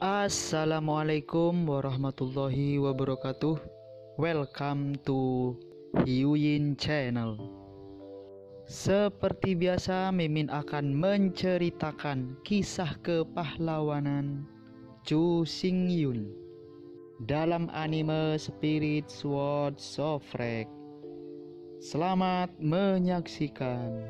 Assalamualaikum warahmatullahi wabarakatuh. Welcome to Hyuyin Channel. Seperti biasa, Mimin akan menceritakan kisah kepahlawanan Chu Xingyun dalam anime Spirit Sword Shofrek. Selamat menyaksikan.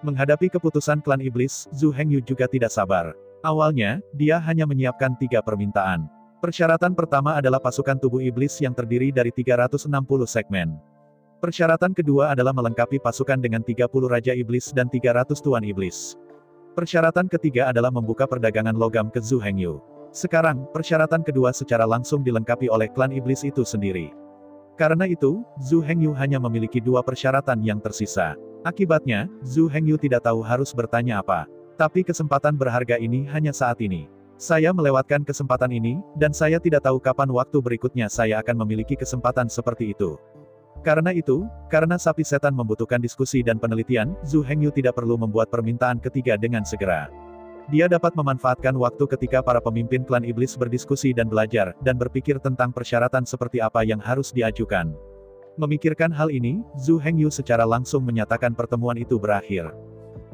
Menghadapi keputusan klan iblis, Zhu Hengyu juga tidak sabar. Awalnya, dia hanya menyiapkan 3 permintaan. Persyaratan pertama adalah pasukan tubuh iblis yang terdiri dari 360 segmen. Persyaratan kedua adalah melengkapi pasukan dengan 30 Raja Iblis dan 300 Tuan Iblis. Persyaratan ketiga adalah membuka perdagangan logam ke Zhu Hengyu. Sekarang, persyaratan kedua secara langsung dilengkapi oleh klan iblis itu sendiri. Karena itu, Zhu Hengyu hanya memiliki 2 persyaratan yang tersisa. Akibatnya, Zhu Hengyu tidak tahu harus bertanya apa. Tapi kesempatan berharga ini hanya saat ini. Saya melewatkan kesempatan ini, dan saya tidak tahu kapan waktu berikutnya saya akan memiliki kesempatan seperti itu. Karena itu, karena sapi setan membutuhkan diskusi dan penelitian, Zhu Hengyu tidak perlu membuat permintaan ketiga dengan segera. Dia dapat memanfaatkan waktu ketika para pemimpin klan iblis berdiskusi dan belajar, dan berpikir tentang persyaratan seperti apa yang harus diajukan. Memikirkan hal ini, Zhu Hengyu secara langsung menyatakan pertemuan itu berakhir.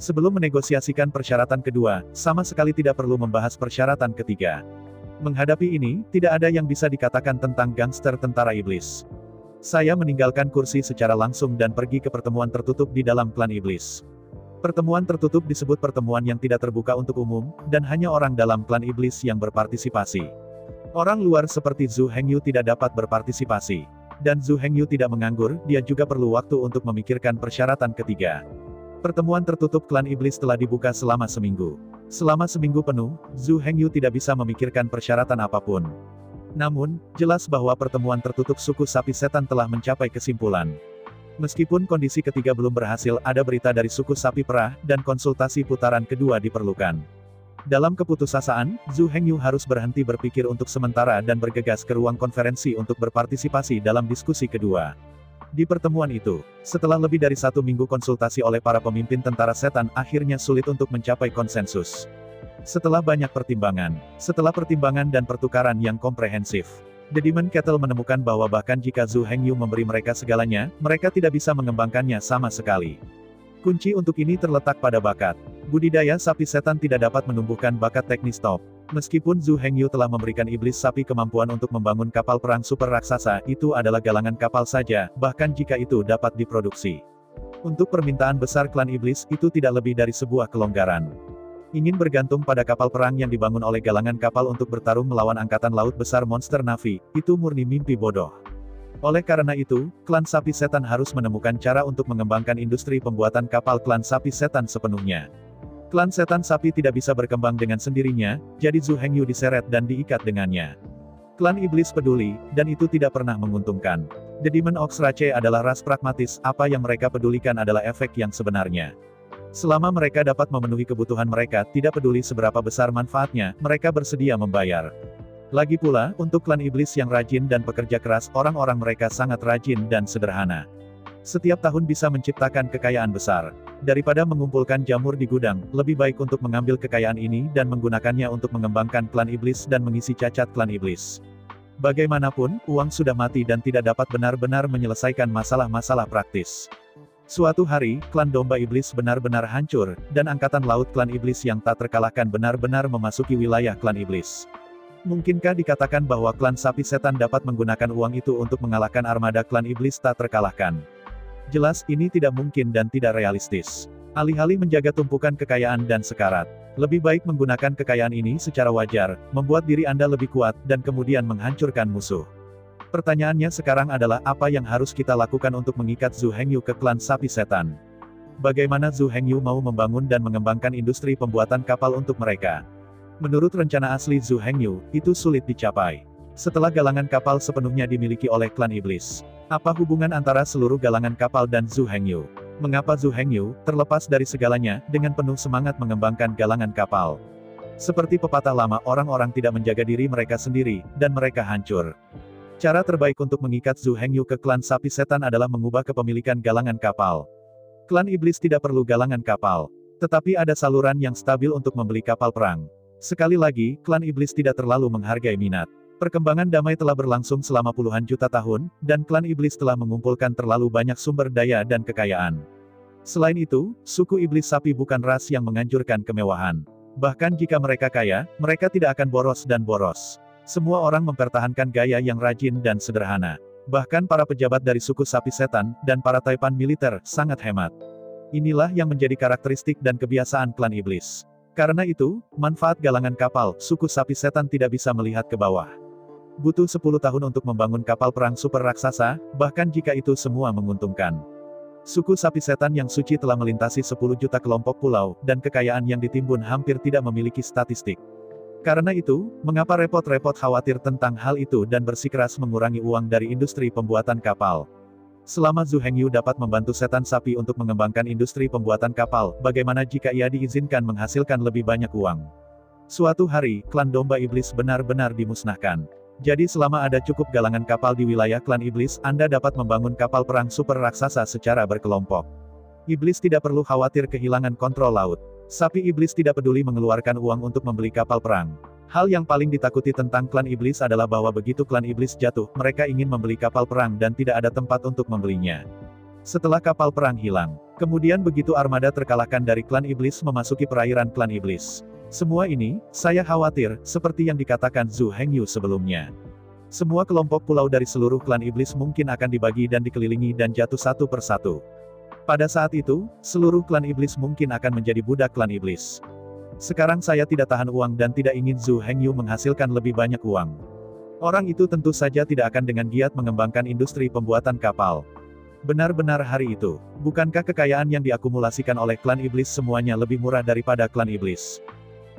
Sebelum menegosiasikan persyaratan kedua, sama sekali tidak perlu membahas persyaratan ketiga. Menghadapi ini, tidak ada yang bisa dikatakan tentang gangster tentara iblis. Saya meninggalkan kursi secara langsung dan pergi ke pertemuan tertutup di dalam klan iblis. Pertemuan tertutup disebut pertemuan yang tidak terbuka untuk umum, dan hanya orang dalam klan iblis yang berpartisipasi. Orang luar seperti Zhu Hengyu tidak dapat berpartisipasi. Dan Zhu Hengyu tidak menganggur, dia juga perlu waktu untuk memikirkan persyaratan ketiga. Pertemuan tertutup klan iblis telah dibuka selama seminggu. Selama seminggu penuh, Zhu Hengyu tidak bisa memikirkan persyaratan apapun. Namun, jelas bahwa pertemuan tertutup suku sapi setan telah mencapai kesimpulan. Meskipun kondisi ketiga belum berhasil, ada berita dari suku sapi perah, dan konsultasi putaran kedua diperlukan. Dalam keputusasaan, Zhu Hengyu harus berhenti berpikir untuk sementara dan bergegas ke ruang konferensi untuk berpartisipasi dalam diskusi kedua. Di pertemuan itu, setelah lebih dari 1 minggu konsultasi oleh para pemimpin tentara setan, akhirnya sulit untuk mencapai konsensus. Setelah banyak pertimbangan, dan pertukaran yang komprehensif, The Demon Cattle menemukan bahwa bahkan jika Zhu Hengyu memberi mereka segalanya, mereka tidak bisa mengembangkannya sama sekali. Kunci untuk ini terletak pada bakat. Budidaya sapi setan tidak dapat menumbuhkan bakat teknis top. Meskipun Zhu Hengyu telah memberikan iblis sapi kemampuan untuk membangun kapal perang super raksasa, itu adalah galangan kapal saja, bahkan jika itu dapat diproduksi. Untuk permintaan besar klan iblis, itu tidak lebih dari sebuah kelonggaran. Ingin bergantung pada kapal perang yang dibangun oleh galangan kapal untuk bertarung melawan angkatan laut besar monster Na'vi, itu murni mimpi bodoh. Oleh karena itu, klan sapi setan harus menemukan cara untuk mengembangkan industri pembuatan kapal klan sapi setan sepenuhnya. Klan setan sapi tidak bisa berkembang dengan sendirinya, jadi Zhu Hengyu diseret dan diikat dengannya. Klan iblis peduli, dan itu tidak pernah menguntungkan. The Demon Ox Rache adalah ras pragmatis, apa yang mereka pedulikan adalah efek yang sebenarnya. Selama mereka dapat memenuhi kebutuhan mereka, tidak peduli seberapa besar manfaatnya, mereka bersedia membayar. Lagi pula, untuk klan iblis yang rajin dan pekerja keras, orang-orang mereka sangat rajin dan sederhana. Setiap tahun bisa menciptakan kekayaan besar. Daripada mengumpulkan jamur di gudang, lebih baik untuk mengambil kekayaan ini dan menggunakannya untuk mengembangkan klan iblis dan mengisi cacat klan iblis. Bagaimanapun, uang sudah mati dan tidak dapat benar-benar menyelesaikan masalah-masalah praktis. Suatu hari, klan domba iblis benar-benar hancur, dan angkatan laut klan iblis yang tak terkalahkan benar-benar memasuki wilayah klan iblis. Mungkinkah dikatakan bahwa klan sapi setan dapat menggunakan uang itu untuk mengalahkan armada klan iblis tak terkalahkan? Jelas, ini tidak mungkin dan tidak realistis. Alih-alih menjaga tumpukan kekayaan dan sekarat, lebih baik menggunakan kekayaan ini secara wajar, membuat diri Anda lebih kuat, dan kemudian menghancurkan musuh. Pertanyaannya sekarang adalah, apa yang harus kita lakukan untuk mengikat Zhu Hengyu ke klan sapi setan? Bagaimana Zhu Hengyu mau membangun dan mengembangkan industri pembuatan kapal untuk mereka? Menurut rencana asli Zhu Hengyu, itu sulit dicapai. Setelah galangan kapal sepenuhnya dimiliki oleh klan iblis. Apa hubungan antara seluruh galangan kapal dan Zhu Hengyu? Mengapa Zhu Hengyu, terlepas dari segalanya, dengan penuh semangat mengembangkan galangan kapal? Seperti pepatah lama, orang-orang tidak menjaga diri mereka sendiri, dan mereka hancur. Cara terbaik untuk mengikat Zhu Hengyu ke klan sapi setan adalah mengubah kepemilikan galangan kapal. Klan iblis tidak perlu galangan kapal. Tetapi ada saluran yang stabil untuk membeli kapal perang. Sekali lagi, klan iblis tidak terlalu menghargai minat. Perkembangan damai telah berlangsung selama puluhan juta tahun, dan klan iblis telah mengumpulkan terlalu banyak sumber daya dan kekayaan. Selain itu, suku iblis sapi bukan ras yang menganjurkan kemewahan. Bahkan jika mereka kaya, mereka tidak akan boros dan boros. Semua orang mempertahankan gaya yang rajin dan sederhana. Bahkan para pejabat dari suku sapi setan, dan para taipan militer, sangat hemat. Inilah yang menjadi karakteristik dan kebiasaan klan iblis. Karena itu, manfaat galangan kapal, suku sapi setan tidak bisa melihat ke bawah. Butuh 10 tahun untuk membangun kapal perang super raksasa, bahkan jika itu semua menguntungkan. Suku sapi setan yang suci telah melintasi 10 juta kelompok pulau, dan kekayaan yang ditimbun hampir tidak memiliki statistik. Karena itu, mengapa repot-repot khawatir tentang hal itu dan bersikeras mengurangi uang dari industri pembuatan kapal? Selama Zhu Hengyu dapat membantu setan sapi untuk mengembangkan industri pembuatan kapal, bagaimana jika ia diizinkan menghasilkan lebih banyak uang? Suatu hari, klan domba iblis benar-benar dimusnahkan. Jadi selama ada cukup galangan kapal di wilayah klan iblis, Anda dapat membangun kapal perang super raksasa secara berkelompok. Iblis tidak perlu khawatir kehilangan kontrol laut. Sapi iblis tidak peduli mengeluarkan uang untuk membeli kapal perang. Hal yang paling ditakuti tentang klan iblis adalah bahwa begitu klan iblis jatuh, mereka ingin membeli kapal perang dan tidak ada tempat untuk membelinya. Setelah kapal perang hilang, kemudian begitu armada terkalahkan dari klan iblis memasuki perairan klan iblis. Semua ini, saya khawatir, seperti yang dikatakan Zhu Hengyu sebelumnya. Semua kelompok pulau dari seluruh klan iblis mungkin akan dibagi dan dikelilingi dan jatuh satu persatu. Pada saat itu, seluruh klan iblis mungkin akan menjadi budak klan iblis. Sekarang saya tidak tahan uang dan tidak ingin Zhu Hengyu menghasilkan lebih banyak uang. Orang itu tentu saja tidak akan dengan giat mengembangkan industri pembuatan kapal. Benar-benar hari itu, bukankah kekayaan yang diakumulasikan oleh klan iblis semuanya lebih murah daripada klan iblis?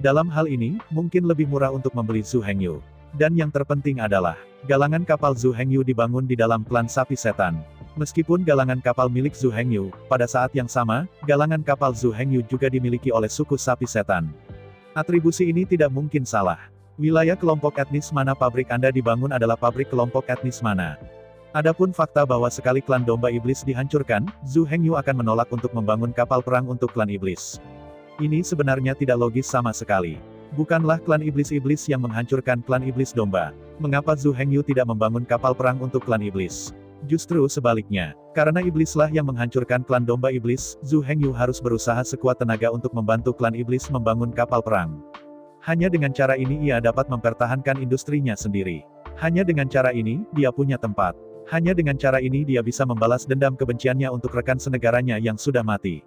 Dalam hal ini, mungkin lebih murah untuk membeli Zhu Hengyu. Dan yang terpenting adalah, galangan kapal Zhu Hengyu dibangun di dalam klan sapi setan. Meskipun galangan kapal milik Zhu Hengyu, pada saat yang sama, galangan kapal Zhu Hengyu juga dimiliki oleh suku sapi setan. Atribusi ini tidak mungkin salah. Wilayah kelompok etnis mana pabrik Anda dibangun adalah pabrik kelompok etnis mana. Adapun fakta bahwa sekali klan domba iblis dihancurkan, Zhu Hengyu akan menolak untuk membangun kapal perang untuk klan iblis. Ini sebenarnya tidak logis sama sekali. Bukanlah klan iblis-iblis yang menghancurkan klan iblis domba. Mengapa Zhu Hengyu tidak membangun kapal perang untuk klan iblis? Justru sebaliknya. Karena iblislah yang menghancurkan klan domba iblis, Zhu Hengyu harus berusaha sekuat tenaga untuk membantu klan iblis membangun kapal perang. Hanya dengan cara ini ia dapat mempertahankan industrinya sendiri. Hanya dengan cara ini, dia punya tempat. Hanya dengan cara ini dia bisa membalas dendam kebenciannya untuk rekan senegaranya yang sudah mati.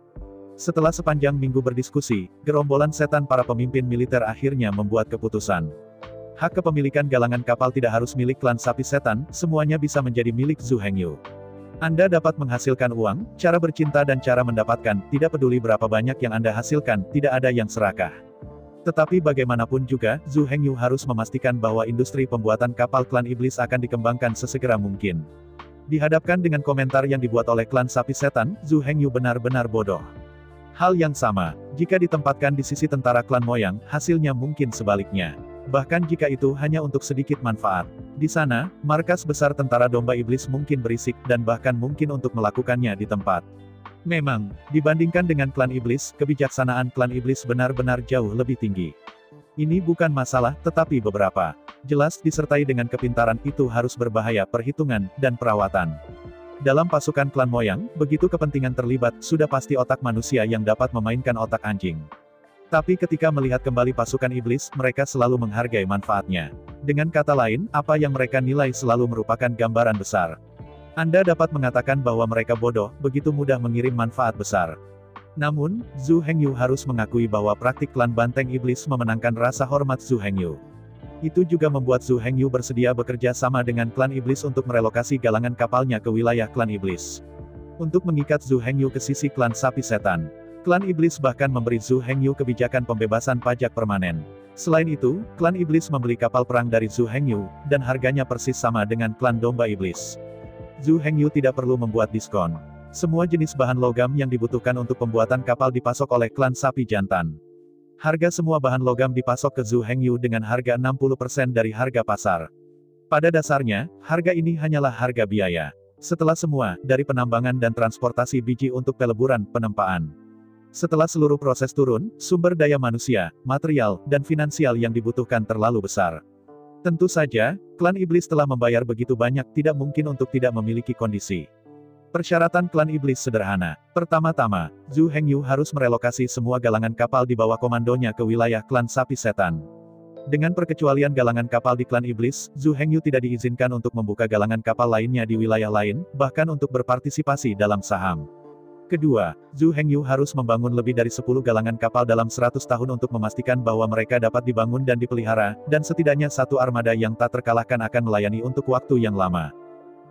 Setelah sepanjang minggu berdiskusi, gerombolan setan para pemimpin militer akhirnya membuat keputusan. Hak kepemilikan galangan kapal tidak harus milik klan sapi setan, semuanya bisa menjadi milik Zhu Hengyu. Anda dapat menghasilkan uang, cara bercinta dan cara mendapatkan, tidak peduli berapa banyak yang Anda hasilkan, tidak ada yang serakah. Tetapi bagaimanapun juga, Zhu Hengyu harus memastikan bahwa industri pembuatan kapal klan iblis akan dikembangkan sesegera mungkin. Dihadapkan dengan komentar yang dibuat oleh klan sapi setan, Zhu Hengyu benar-benar bodoh. Hal yang sama, jika ditempatkan di sisi tentara klan moyang, hasilnya mungkin sebaliknya. Bahkan jika itu hanya untuk sedikit manfaat. Di sana, markas besar tentara domba iblis mungkin berisik, dan bahkan mungkin untuk melakukannya di tempat. Memang, dibandingkan dengan klan iblis, kebijaksanaan klan iblis benar-benar jauh lebih tinggi. Ini bukan masalah, tetapi beberapa. Jelas disertai dengan kepintaran itu harus berbahaya perhitungan, dan perawatan. Dalam pasukan klan moyang, begitu kepentingan terlibat, sudah pasti otak manusia yang dapat memainkan otak anjing. Tapi ketika melihat kembali pasukan iblis, mereka selalu menghargai manfaatnya. Dengan kata lain, apa yang mereka nilai selalu merupakan gambaran besar. Anda dapat mengatakan bahwa mereka bodoh, begitu mudah mengirim manfaat besar. Namun, Zhu Hengyu harus mengakui bahwa praktik klan banteng iblis memenangkan rasa hormat Zhu Hengyu. Itu juga membuat Zhu Hengyu bersedia bekerja sama dengan klan iblis untuk merelokasi galangan kapalnya ke wilayah klan iblis. Untuk mengikat Zhu Hengyu ke sisi klan sapi setan. Klan iblis bahkan memberi Zhu Hengyu kebijakan pembebasan pajak permanen. Selain itu, klan iblis membeli kapal perang dari Zhu Hengyu, dan harganya persis sama dengan klan domba iblis. Zhu Hengyu tidak perlu membuat diskon. Semua jenis bahan logam yang dibutuhkan untuk pembuatan kapal dipasok oleh klan sapi jantan. Harga semua bahan logam dipasok ke Zhu Hengyu dengan harga 60% dari harga pasar. Pada dasarnya, harga ini hanyalah harga biaya. Setelah semua, dari penambangan dan transportasi biji untuk peleburan, penempaan. Setelah seluruh proses turun, sumber daya manusia, material, dan finansial yang dibutuhkan terlalu besar. Tentu saja, klan iblis telah membayar begitu banyak, tidak mungkin untuk tidak memiliki kondisi. Persyaratan klan iblis sederhana. Pertama-tama, Zhu Hengyu harus merelokasi semua galangan kapal di bawah komandonya ke wilayah klan sapi setan. Dengan perkecualian galangan kapal di klan iblis, Zhu Hengyu tidak diizinkan untuk membuka galangan kapal lainnya di wilayah lain, bahkan untuk berpartisipasi dalam saham. Kedua, Zhu Hengyu harus membangun lebih dari 10 galangan kapal dalam 100 tahun untuk memastikan bahwa mereka dapat dibangun dan dipelihara, dan setidaknya satu armada yang tak terkalahkan akan melayani untuk waktu yang lama.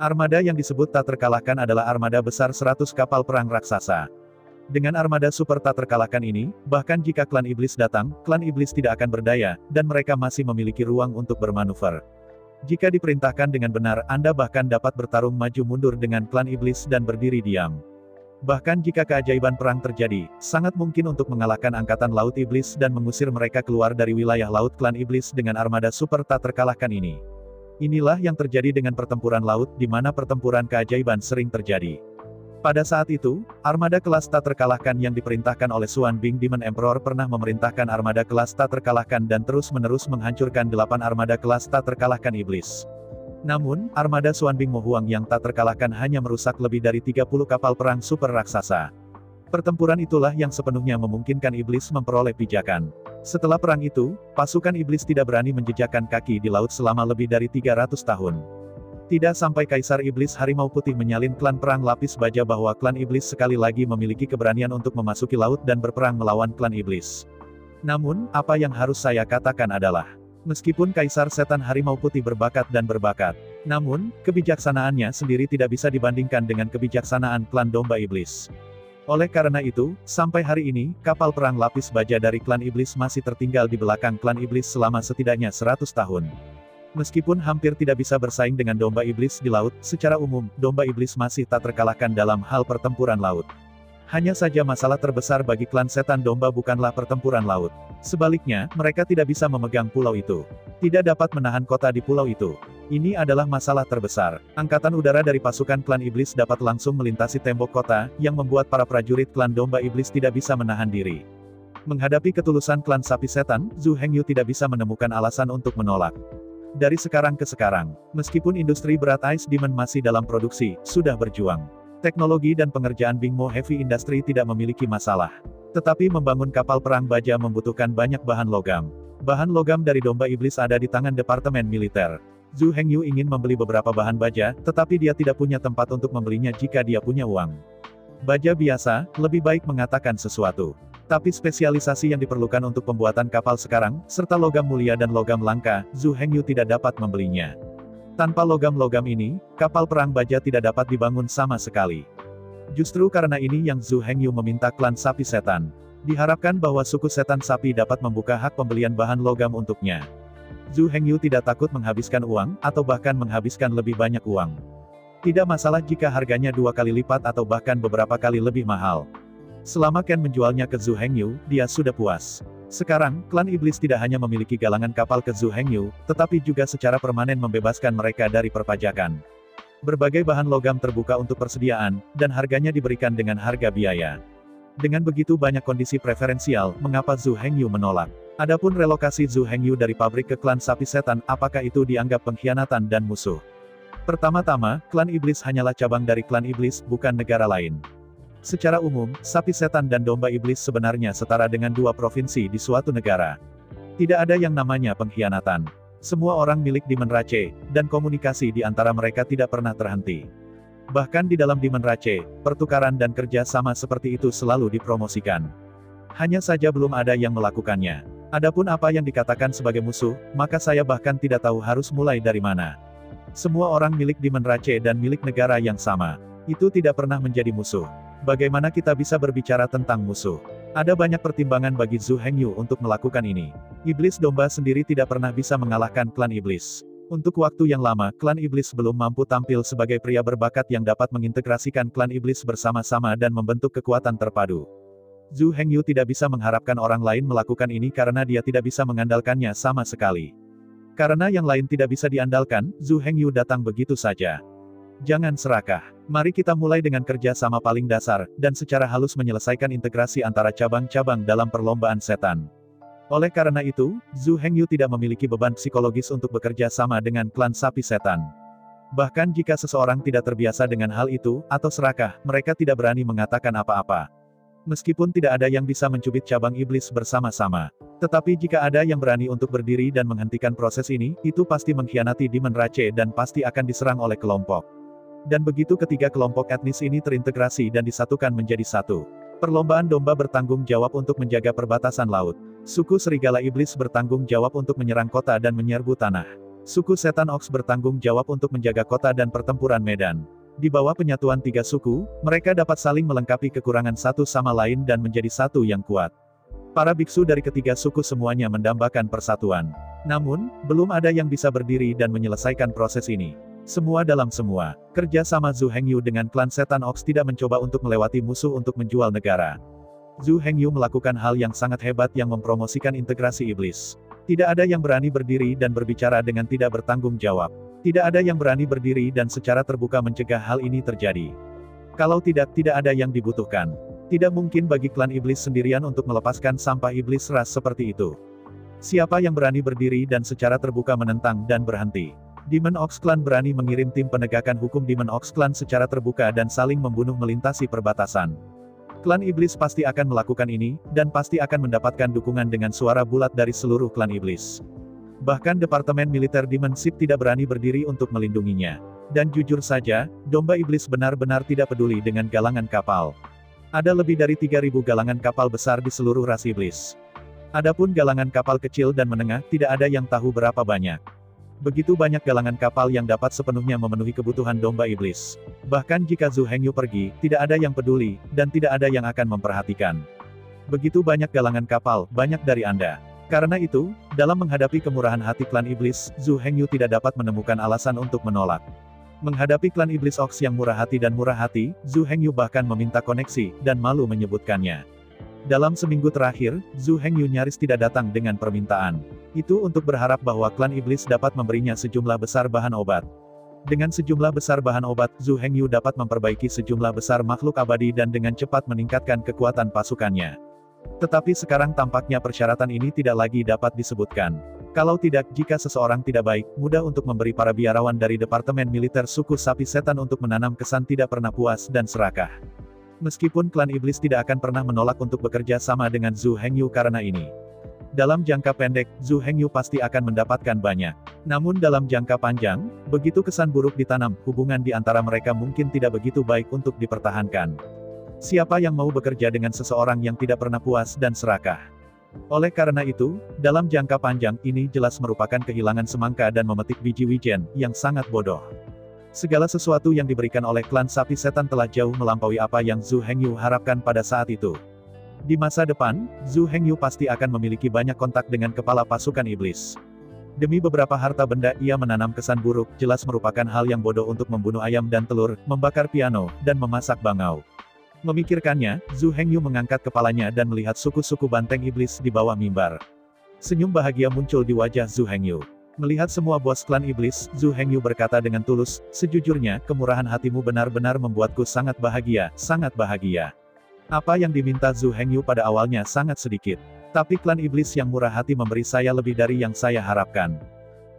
Armada yang disebut tak terkalahkan adalah armada besar 100 kapal perang raksasa. Dengan armada super tak terkalahkan ini, bahkan jika klan iblis datang, klan iblis tidak akan berdaya, dan mereka masih memiliki ruang untuk bermanuver. Jika diperintahkan dengan benar, Anda bahkan dapat bertarung maju mundur dengan klan iblis dan berdiri diam. Bahkan jika keajaiban perang terjadi, sangat mungkin untuk mengalahkan angkatan laut iblis dan mengusir mereka keluar dari wilayah laut klan iblis dengan armada super tak terkalahkan ini. Inilah yang terjadi dengan pertempuran laut, di mana pertempuran keajaiban sering terjadi. Pada saat itu, armada kelas tak terkalahkan yang diperintahkan oleh Xuan Bing Demon Emperor pernah memerintahkan armada kelas tak terkalahkan dan terus-menerus menghancurkan 8 armada kelas tak terkalahkan iblis. Namun, armada Xuan Bing Mo Huang yang tak terkalahkan hanya merusak lebih dari 30 kapal perang super raksasa. Pertempuran itulah yang sepenuhnya memungkinkan iblis memperoleh pijakan. Setelah perang itu, pasukan iblis tidak berani menjejakkan kaki di laut selama lebih dari 300 tahun. Tidak sampai Kaisar Iblis Harimau Putih menyalin klan perang lapis baja bahwa klan iblis sekali lagi memiliki keberanian untuk memasuki laut dan berperang melawan klan iblis. Namun, apa yang harus saya katakan adalah, meskipun Kaisar Setan Harimau Putih berbakat dan berbakat, namun, kebijaksanaannya sendiri tidak bisa dibandingkan dengan kebijaksanaan klan domba iblis. Oleh karena itu, sampai hari ini, kapal perang lapis baja dari klan iblis masih tertinggal di belakang klan iblis selama setidaknya 100 tahun. Meskipun hampir tidak bisa bersaing dengan domba iblis di laut, secara umum, domba iblis masih tak terkalahkan dalam hal pertempuran laut. Hanya saja masalah terbesar bagi klan setan domba bukanlah pertempuran laut. Sebaliknya, mereka tidak bisa memegang pulau itu. Tidak dapat menahan kota di pulau itu. Ini adalah masalah terbesar. Angkatan udara dari pasukan klan iblis dapat langsung melintasi tembok kota, yang membuat para prajurit klan domba iblis tidak bisa menahan diri. Menghadapi ketulusan klan sapi setan, Zhu Hengyu tidak bisa menemukan alasan untuk menolak. Dari sekarang ke sekarang, meskipun industri berat Ice Demon masih dalam produksi, sudah berjuang. Teknologi dan pengerjaan Bingmo Heavy Industry tidak memiliki masalah. Tetapi membangun kapal perang baja membutuhkan banyak bahan logam. Bahan logam dari domba iblis ada di tangan Departemen Militer. Zhu Hengyu ingin membeli beberapa bahan baja, tetapi dia tidak punya tempat untuk membelinya jika dia punya uang. Baja biasa, lebih baik mengatakan sesuatu. Tapi spesialisasi yang diperlukan untuk pembuatan kapal sekarang, serta logam mulia dan logam langka, Zhu Hengyu tidak dapat membelinya. Tanpa logam-logam ini, kapal perang baja tidak dapat dibangun sama sekali. Justru karena ini yang Zhu Hengyu meminta klan sapi setan. Diharapkan bahwa suku setan sapi dapat membuka hak pembelian bahan logam untuknya. Zhu Hengyu tidak takut menghabiskan uang, atau bahkan menghabiskan lebih banyak uang. Tidak masalah jika harganya 2 kali lipat atau bahkan beberapa kali lebih mahal. Selama Ken menjualnya ke Zhu Hengyu, dia sudah puas. Sekarang, klan iblis tidak hanya memiliki galangan kapal ke Zhu Hengyu, tetapi juga secara permanen membebaskan mereka dari perpajakan. Berbagai bahan logam terbuka untuk persediaan, dan harganya diberikan dengan harga biaya. Dengan begitu banyak kondisi preferensial, mengapa Zhu Hengyu menolak? Adapun relokasi Zhu Hengyu dari pabrik ke klan sapi setan, apakah itu dianggap pengkhianatan dan musuh? Pertama-tama, klan iblis hanyalah cabang dari klan iblis, bukan negara lain. Secara umum, sapi setan dan domba iblis sebenarnya setara dengan 2 provinsi di suatu negara. Tidak ada yang namanya pengkhianatan. Semua orang milik Demon Rache, dan komunikasi di antara mereka tidak pernah terhenti. Bahkan di dalam Demon Rache, pertukaran dan kerja sama seperti itu selalu dipromosikan. Hanya saja belum ada yang melakukannya. Adapun apa yang dikatakan sebagai musuh, maka saya bahkan tidak tahu harus mulai dari mana. Semua orang milik Demon Rache dan milik negara yang sama. Itu tidak pernah menjadi musuh. Bagaimana kita bisa berbicara tentang musuh? Ada banyak pertimbangan bagi Zhu Hengyu untuk melakukan ini. Iblis domba sendiri tidak pernah bisa mengalahkan klan iblis. Untuk waktu yang lama, klan iblis belum mampu tampil sebagai pria berbakat yang dapat mengintegrasikan klan iblis bersama-sama dan membentuk kekuatan terpadu. Zhu Hengyu tidak bisa mengharapkan orang lain melakukan ini karena dia tidak bisa mengandalkannya sama sekali. Karena yang lain tidak bisa diandalkan, Zhu Hengyu datang begitu saja. Jangan serakah. Mari kita mulai dengan kerja sama paling dasar, dan secara halus menyelesaikan integrasi antara cabang-cabang dalam perlombaan setan. Oleh karena itu, Zhu Hengyu tidak memiliki beban psikologis untuk bekerja sama dengan klan sapi setan. Bahkan jika seseorang tidak terbiasa dengan hal itu, atau serakah, mereka tidak berani mengatakan apa-apa. Meskipun tidak ada yang bisa mencubit cabang iblis bersama-sama. Tetapi jika ada yang berani untuk berdiri dan menghentikan proses ini, itu pasti mengkhianati Demon Rache dan pasti akan diserang oleh kelompok. Dan begitu ketiga kelompok etnis ini terintegrasi dan disatukan menjadi satu. Perlombaan domba bertanggung jawab untuk menjaga perbatasan laut. Suku Serigala Iblis bertanggung jawab untuk menyerang kota dan menyerbu tanah. Suku Setan Ox bertanggung jawab untuk menjaga kota dan pertempuran medan. Di bawah penyatuan tiga suku, mereka dapat saling melengkapi kekurangan satu sama lain dan menjadi satu yang kuat. Para biksu dari ketiga suku semuanya mendambakan persatuan. Namun, belum ada yang bisa berdiri dan menyelesaikan proses ini. Semua dalam semua, kerja sama Zhu Hengyu dengan klan Setan Ox tidak mencoba untuk melewati musuh untuk menjual negara. Zhu Hengyu melakukan hal yang sangat hebat yang mempromosikan integrasi iblis. Tidak ada yang berani berdiri dan berbicara dengan tidak bertanggung jawab. Tidak ada yang berani berdiri dan secara terbuka mencegah hal ini terjadi. Kalau tidak ada yang dibutuhkan. Tidak mungkin bagi klan iblis sendirian untuk melepaskan sampah iblis ras seperti itu. Siapa yang berani berdiri dan secara terbuka menentang dan berhenti? Demon Ox Clan berani mengirim tim penegakan hukum Demon Ox Clan secara terbuka dan saling membunuh melintasi perbatasan. Klan iblis pasti akan melakukan ini, dan pasti akan mendapatkan dukungan dengan suara bulat dari seluruh klan iblis. Bahkan Departemen Militer Demon Ship tidak berani berdiri untuk melindunginya. Dan jujur saja, domba iblis benar-benar tidak peduli dengan galangan kapal. Ada lebih dari 3.000 galangan kapal besar di seluruh ras iblis. Adapun galangan kapal kecil dan menengah, tidak ada yang tahu berapa banyak. Begitu banyak galangan kapal yang dapat sepenuhnya memenuhi kebutuhan domba iblis. Bahkan jika Zhu Hengyu pergi, tidak ada yang peduli, dan tidak ada yang akan memperhatikan. Begitu banyak galangan kapal, banyak dari Anda. Karena itu, dalam menghadapi kemurahan hati klan iblis, Zhu Hengyu tidak dapat menemukan alasan untuk menolak. Menghadapi klan iblis Ox yang murah hati dan murah hati, Zhu Hengyu bahkan meminta koneksi, dan malu menyebutkannya. Dalam seminggu terakhir, Zhu Hengyu nyaris tidak datang dengan permintaan. Itu untuk berharap bahwa klan iblis dapat memberinya sejumlah besar bahan obat. Dengan sejumlah besar bahan obat, Zhu Hengyu dapat memperbaiki sejumlah besar makhluk abadi dan dengan cepat meningkatkan kekuatan pasukannya. Tetapi sekarang tampaknya persyaratan ini tidak lagi dapat disebutkan. Kalau tidak, jika seseorang tidak baik, mudah untuk memberi para biarawan dari Departemen Militer Suku Sapi Setan untuk menanam kesan tidak pernah puas dan serakah. Meskipun klan iblis tidak akan pernah menolak untuk bekerja sama dengan Zhu Hengyu karena ini. Dalam jangka pendek, Zhu Hengyu pasti akan mendapatkan banyak. Namun dalam jangka panjang, begitu kesan buruk ditanam, hubungan di antara mereka mungkin tidak begitu baik untuk dipertahankan. Siapa yang mau bekerja dengan seseorang yang tidak pernah puas dan serakah? Oleh karena itu, dalam jangka panjang, ini jelas merupakan kehilangan semangka dan memetik biji wijen, yang sangat bodoh. Segala sesuatu yang diberikan oleh klan sapi setan telah jauh melampaui apa yang Zhu Hengyu harapkan pada saat itu. Di masa depan, Zhu Hengyu pasti akan memiliki banyak kontak dengan kepala pasukan iblis. Demi beberapa harta benda ia menanam kesan buruk, jelas merupakan hal yang bodoh untuk membunuh ayam dan telur, membakar piano, dan memasak bangau. Memikirkannya, Zhu Hengyu mengangkat kepalanya dan melihat suku-suku banteng iblis di bawah mimbar. Senyum bahagia muncul di wajah Zhu Hengyu. Melihat semua bos klan iblis, Zhu Hengyu berkata dengan tulus, "Sejujurnya, kemurahan hatimu benar-benar membuatku sangat bahagia, sangat bahagia." Apa yang diminta Zhu Hengyu pada awalnya sangat sedikit. Tapi klan iblis yang murah hati memberi saya lebih dari yang saya harapkan.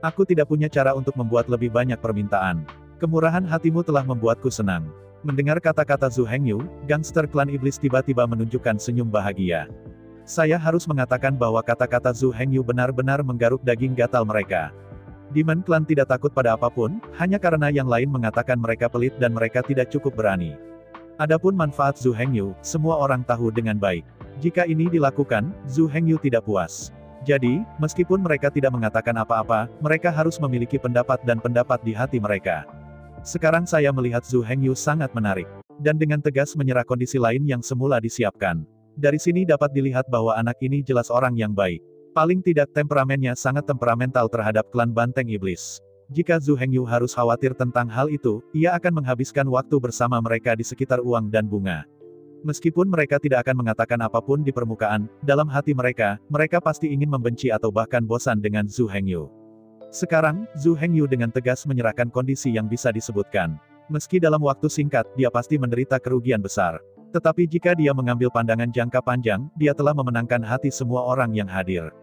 Aku tidak punya cara untuk membuat lebih banyak permintaan. Kemurahan hatimu telah membuatku senang. Mendengar kata-kata Zhu Hengyu, gangster klan iblis tiba-tiba menunjukkan senyum bahagia. Saya harus mengatakan bahwa kata-kata Zhu Hengyu benar-benar menggaruk daging gatal mereka. Demon Clan tidak takut pada apapun, hanya karena yang lain mengatakan mereka pelit dan mereka tidak cukup berani. Adapun manfaat Zhu Hengyu, semua orang tahu dengan baik. Jika ini dilakukan, Zhu Hengyu tidak puas. Jadi, meskipun mereka tidak mengatakan apa-apa, mereka harus memiliki pendapat dan pendapat di hati mereka. Sekarang saya melihat Zhu Hengyu sangat menarik. Dan dengan tegas menyerah kondisi lain yang semula disiapkan. Dari sini dapat dilihat bahwa anak ini jelas orang yang baik. Paling tidak temperamennya sangat temperamental terhadap klan banteng iblis. Jika Zhu Hengyu harus khawatir tentang hal itu, ia akan menghabiskan waktu bersama mereka di sekitar uang dan bunga. Meskipun mereka tidak akan mengatakan apapun di permukaan, dalam hati mereka pasti ingin membenci atau bahkan bosan dengan Zhu Hengyu. Sekarang, Zhu Hengyu dengan tegas menyerahkan kondisi yang bisa disebutkan. Meski dalam waktu singkat, dia pasti menderita kerugian besar. Tetapi jika dia mengambil pandangan jangka panjang, dia telah memenangkan hati semua orang yang hadir.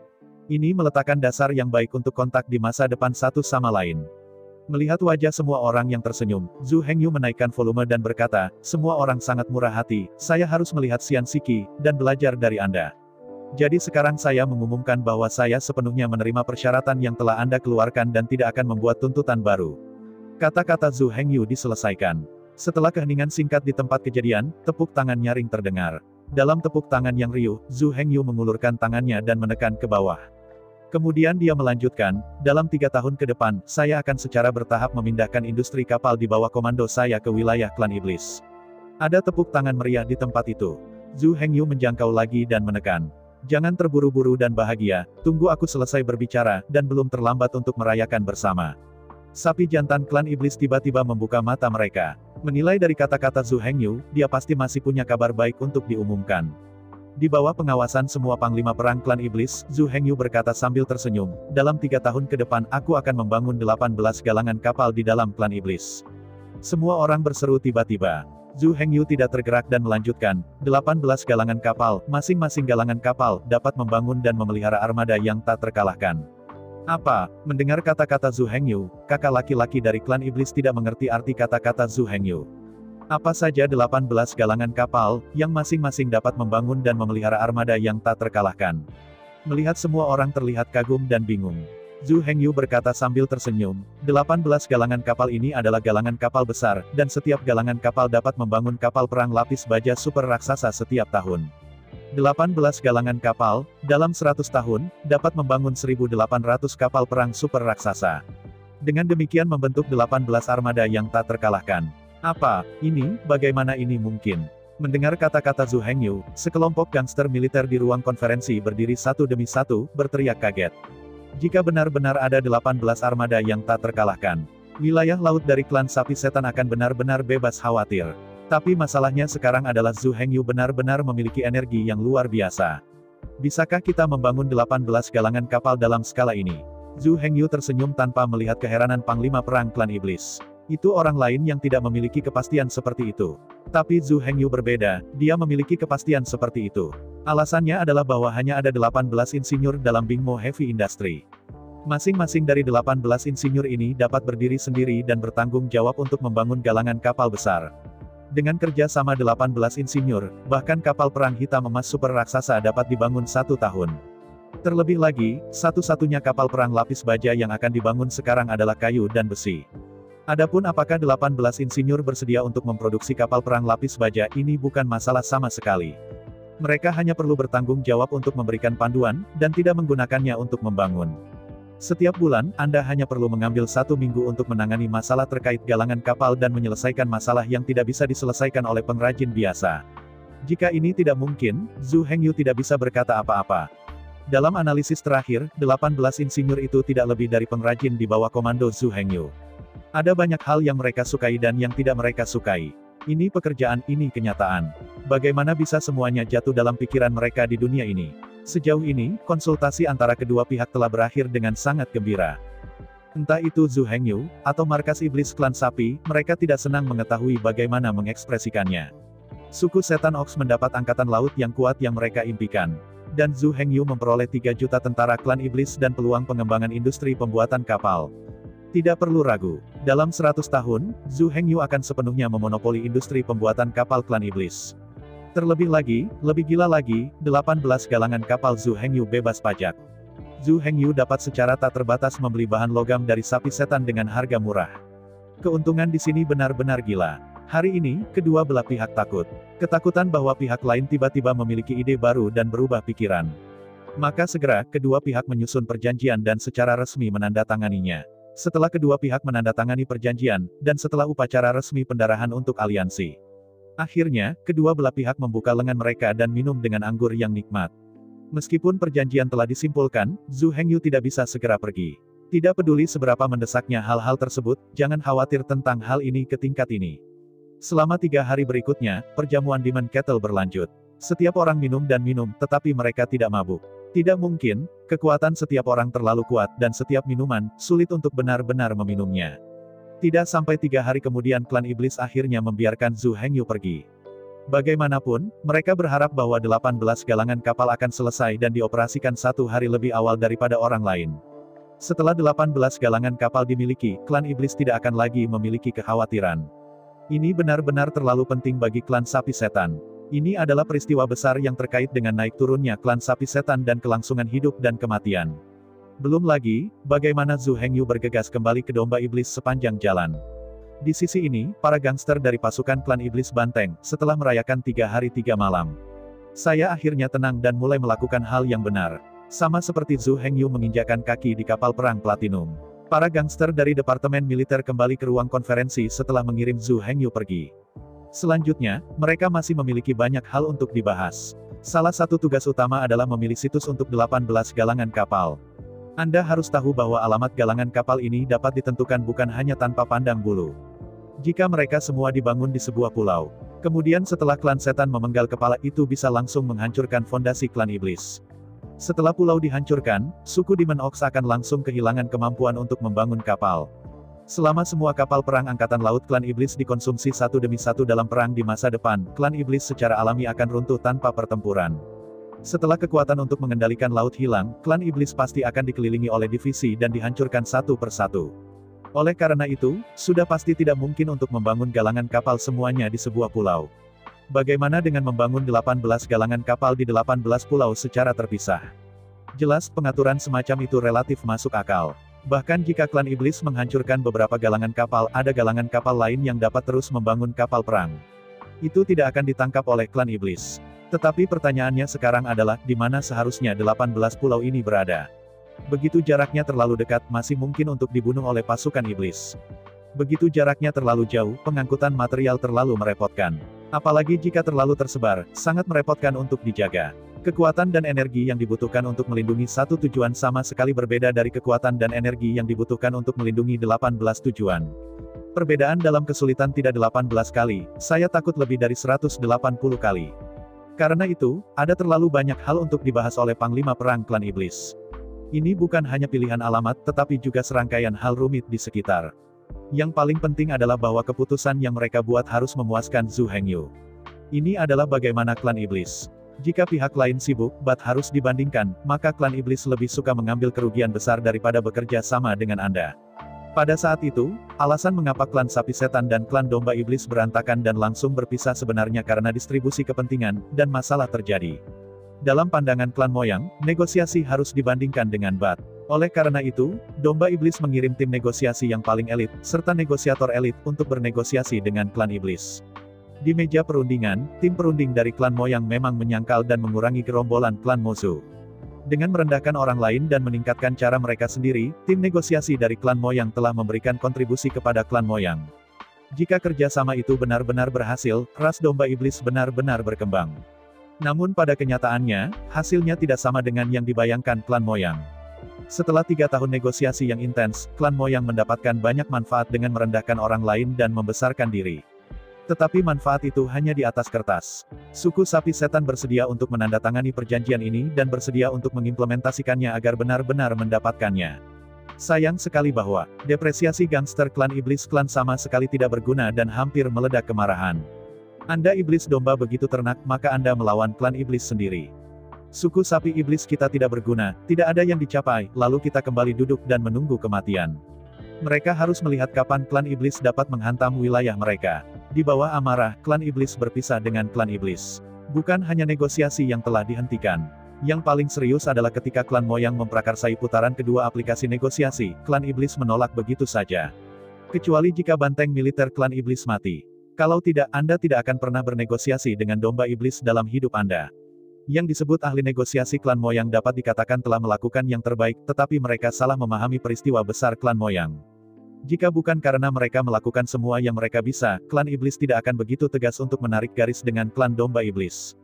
Ini meletakkan dasar yang baik untuk kontak di masa depan satu sama lain. Melihat wajah semua orang yang tersenyum, Zhu Hengyu menaikkan volume dan berkata, "Semua orang sangat murah hati, saya harus melihat Xian Siki, dan belajar dari Anda. Jadi sekarang saya mengumumkan bahwa saya sepenuhnya menerima persyaratan yang telah Anda keluarkan dan tidak akan membuat tuntutan baru." Kata-kata Zhu Hengyu diselesaikan. Setelah keheningan singkat di tempat kejadian, tepuk tangan nyaring terdengar. Dalam tepuk tangan yang riuh, Zhu Hengyu mengulurkan tangannya dan menekan ke bawah. Kemudian dia melanjutkan, "Dalam 3 tahun ke depan, saya akan secara bertahap memindahkan industri kapal di bawah komando saya ke wilayah klan iblis." Ada tepuk tangan meriah di tempat itu. Zhu Hengyu menjangkau lagi dan menekan. "Jangan terburu-buru dan bahagia, tunggu aku selesai berbicara, dan belum terlambat untuk merayakan bersama." Sapi jantan klan iblis tiba-tiba membuka mata mereka. Menilai dari kata-kata Zhu Hengyu, dia pasti masih punya kabar baik untuk diumumkan. Di bawah pengawasan semua panglima perang klan iblis, Zhu Hengyu berkata sambil tersenyum, "Dalam 3 tahun ke depan aku akan membangun 18 galangan kapal di dalam klan iblis." Semua orang berseru tiba-tiba. Zhu Hengyu tidak tergerak dan melanjutkan, 18 galangan kapal, masing-masing galangan kapal, dapat membangun dan memelihara armada yang tak terkalahkan. Apa? Mendengar kata-kata Zhu Hengyu, kakak laki-laki dari klan iblis tidak mengerti arti kata-kata Zhu Hengyu. Apa saja 18 galangan kapal, yang masing-masing dapat membangun dan memelihara armada yang tak terkalahkan. Melihat semua orang terlihat kagum dan bingung. Zhu Hengyu berkata sambil tersenyum, 18 galangan kapal ini adalah galangan kapal besar, dan setiap galangan kapal dapat membangun kapal perang lapis baja super raksasa setiap tahun. 18 galangan kapal, dalam 100 tahun, dapat membangun 1.800 kapal perang super raksasa. Dengan demikian membentuk 18 armada yang tak terkalahkan. Apa? Ini, bagaimana ini mungkin? Mendengar kata-kata Zhu Hengyu, sekelompok gangster militer di ruang konferensi berdiri satu demi satu, berteriak kaget. Jika benar-benar ada 18 armada yang tak terkalahkan, wilayah laut dari klan sapi setan akan benar-benar bebas khawatir. Tapi masalahnya sekarang adalah Zhu Hengyu benar-benar memiliki energi yang luar biasa. Bisakah kita membangun 18 galangan kapal dalam skala ini? Zhu Hengyu tersenyum tanpa melihat keheranan panglima perang klan iblis. Itu orang lain yang tidak memiliki kepastian seperti itu. Tapi Zhu Hengyu berbeda, dia memiliki kepastian seperti itu. Alasannya adalah bahwa hanya ada 18 insinyur dalam Bingmo Heavy Industry. Masing-masing dari 18 insinyur ini dapat berdiri sendiri dan bertanggung jawab untuk membangun galangan kapal besar. Dengan kerja sama 18 insinyur, bahkan kapal perang hitam emas super raksasa dapat dibangun 1 tahun. Terlebih lagi, satu-satunya kapal perang lapis baja yang akan dibangun sekarang adalah kayu dan besi. Adapun apakah 18 insinyur bersedia untuk memproduksi kapal perang lapis baja, ini bukan masalah sama sekali. Mereka hanya perlu bertanggung jawab untuk memberikan panduan, dan tidak menggunakannya untuk membangun. Setiap bulan, Anda hanya perlu mengambil 1 minggu untuk menangani masalah terkait galangan kapal dan menyelesaikan masalah yang tidak bisa diselesaikan oleh pengrajin biasa. Jika ini tidak mungkin, Zhu Hengyu tidak bisa berkata apa-apa. Dalam analisis terakhir, 18 insinyur itu tidak lebih dari pengrajin di bawah komando Zhu Hengyu. Ada banyak hal yang mereka sukai dan yang tidak mereka sukai. Ini pekerjaan, ini kenyataan. Bagaimana bisa semuanya jatuh dalam pikiran mereka di dunia ini? Sejauh ini, konsultasi antara kedua pihak telah berakhir dengan sangat gembira. Entah itu Zhu Hengyu, atau markas iblis klan sapi, mereka tidak senang mengetahui bagaimana mengekspresikannya. Suku setan Ox mendapat angkatan laut yang kuat yang mereka impikan. Dan Zhu Hengyu memperoleh 3 juta tentara klan iblis dan peluang pengembangan industri pembuatan kapal. Tidak perlu ragu, dalam 100 tahun, Zhu Hengyu akan sepenuhnya memonopoli industri pembuatan kapal klan iblis. Terlebih lagi, lebih gila lagi, 18 galangan kapal Zhu Hengyu bebas pajak. Zhu Hengyu dapat secara tak terbatas membeli bahan logam dari sapi setan dengan harga murah. Keuntungan di sini benar-benar gila. Hari ini, kedua belah pihak takut. Ketakutan bahwa pihak lain tiba-tiba memiliki ide baru dan berubah pikiran. Maka segera, kedua pihak menyusun perjanjian dan secara resmi menandatanganinya. Setelah kedua pihak menandatangani perjanjian, dan setelah upacara resmi pendarahan untuk aliansi. Akhirnya, kedua belah pihak membuka lengan mereka dan minum dengan anggur yang nikmat. Meskipun perjanjian telah disimpulkan, Zhu Hengyu tidak bisa segera pergi. Tidak peduli seberapa mendesaknya hal-hal tersebut, jangan khawatir tentang hal ini ke tingkat ini. Selama 3 hari berikutnya, perjamuan Demon Kettle berlanjut. Setiap orang minum dan minum, tetapi mereka tidak mabuk. Tidak mungkin, kekuatan setiap orang terlalu kuat dan setiap minuman, sulit untuk benar-benar meminumnya. Tidak sampai 3 hari kemudian klan iblis akhirnya membiarkan Zhu Hengyu pergi. Bagaimanapun, mereka berharap bahwa 18 galangan kapal akan selesai dan dioperasikan 1 hari lebih awal daripada orang lain. Setelah 18 galangan kapal dimiliki, klan iblis tidak akan lagi memiliki kekhawatiran. Ini benar-benar terlalu penting bagi klan sapi setan. Ini adalah peristiwa besar yang terkait dengan naik turunnya klan sapi setan dan kelangsungan hidup dan kematian. Belum lagi, bagaimana Zhu Hengyu bergegas kembali ke domba iblis sepanjang jalan. Di sisi ini, para gangster dari pasukan klan iblis banteng, setelah merayakan 3 hari 3 malam. Saya akhirnya tenang dan mulai melakukan hal yang benar. Sama seperti Zhu Hengyu menginjakkan kaki di kapal perang platinum. Para gangster dari Departemen Militer kembali ke ruang konferensi setelah mengirim Zhu Hengyu pergi. Selanjutnya, mereka masih memiliki banyak hal untuk dibahas. Salah satu tugas utama adalah memilih situs untuk 18 galangan kapal. Anda harus tahu bahwa alamat galangan kapal ini dapat ditentukan bukan hanya tanpa pandang bulu. Jika mereka semua dibangun di sebuah pulau, kemudian setelah klan setan memenggal kepala itu bisa langsung menghancurkan fondasi klan iblis. Setelah pulau dihancurkan, suku Demon Ox akan langsung kehilangan kemampuan untuk membangun kapal. Selama semua kapal perang Angkatan Laut klan iblis dikonsumsi satu demi satu dalam perang di masa depan, klan iblis secara alami akan runtuh tanpa pertempuran. Setelah kekuatan untuk mengendalikan laut hilang, klan iblis pasti akan dikelilingi oleh divisi dan dihancurkan satu persatu. Oleh karena itu, sudah pasti tidak mungkin untuk membangun galangan kapal semuanya di sebuah pulau. Bagaimana dengan membangun 18 galangan kapal di 18 pulau secara terpisah? Jelas pengaturan semacam itu relatif masuk akal. Bahkan jika klan iblis menghancurkan beberapa galangan kapal, ada galangan kapal lain yang dapat terus membangun kapal perang. Itu tidak akan ditangkap oleh klan iblis. Tetapi pertanyaannya sekarang adalah, di mana seharusnya 18 pulau ini berada? Begitu jaraknya terlalu dekat, masih mungkin untuk dibunuh oleh pasukan iblis. Begitu jaraknya terlalu jauh, pengangkutan material terlalu merepotkan. Apalagi jika terlalu tersebar, sangat merepotkan untuk dijaga. Kekuatan dan energi yang dibutuhkan untuk melindungi satu tujuan sama sekali berbeda dari kekuatan dan energi yang dibutuhkan untuk melindungi 18 tujuan. Perbedaan dalam kesulitan tidak 18 kali, saya takut lebih dari 180 kali. Karena itu, ada terlalu banyak hal untuk dibahas oleh Panglima Perang Klan Iblis. Ini bukan hanya pilihan alamat, tetapi juga serangkaian hal rumit di sekitar. Yang paling penting adalah bahwa keputusan yang mereka buat harus memuaskan Zhu Hengyu. Ini adalah bagaimana klan iblis. Jika pihak lain sibuk, harus dibandingkan, maka klan iblis lebih suka mengambil kerugian besar daripada bekerja sama dengan Anda. Pada saat itu, alasan mengapa klan sapi setan dan klan domba iblis berantakan dan langsung berpisah sebenarnya karena distribusi kepentingan, dan masalah terjadi. Dalam pandangan klan moyang, negosiasi harus dibandingkan dengan bat. Oleh karena itu, domba iblis mengirim tim negosiasi yang paling elit, serta negosiator elit, untuk bernegosiasi dengan klan iblis. Di meja perundingan, tim perunding dari klan moyang memang menyangkal dan mengurangi gerombolan klan Mozu. Dengan merendahkan orang lain dan meningkatkan cara mereka sendiri, tim negosiasi dari klan moyang telah memberikan kontribusi kepada klan moyang. Jika kerjasama itu benar-benar berhasil, ras domba iblis benar-benar berkembang. Namun pada kenyataannya, hasilnya tidak sama dengan yang dibayangkan klan moyang. Setelah 3 tahun negosiasi yang intens, klan moyang mendapatkan banyak manfaat dengan merendahkan orang lain dan membesarkan diri. Tetapi manfaat itu hanya di atas kertas. Suku sapi setan bersedia untuk menandatangani perjanjian ini dan bersedia untuk mengimplementasikannya agar benar-benar mendapatkannya. Sayang sekali bahwa depresiasi gangster klan iblis klan sama sekali tidak berguna dan hampir meledak kemarahan. Anda iblis domba begitu ternak, maka Anda melawan klan iblis sendiri. Suku sapi iblis kita tidak berguna, tidak ada yang dicapai, lalu kita kembali duduk dan menunggu kematian. Mereka harus melihat kapan klan iblis dapat menghantam wilayah mereka. Di bawah amarah, klan iblis berpisah dengan klan iblis. Bukan hanya negosiasi yang telah dihentikan. Yang paling serius adalah ketika klan moyang memprakarsai putaran kedua aplikasi negosiasi, klan iblis menolak begitu saja. Kecuali jika banteng militer klan iblis mati. Kalau tidak, Anda tidak akan pernah bernegosiasi dengan domba iblis dalam hidup Anda. Yang disebut ahli negosiasi klan moyang dapat dikatakan telah melakukan yang terbaik, tetapi mereka salah memahami peristiwa besar klan moyang. Jika bukan karena mereka melakukan semua yang mereka bisa, klan iblis tidak akan begitu tegas untuk menarik garis dengan klan domba iblis.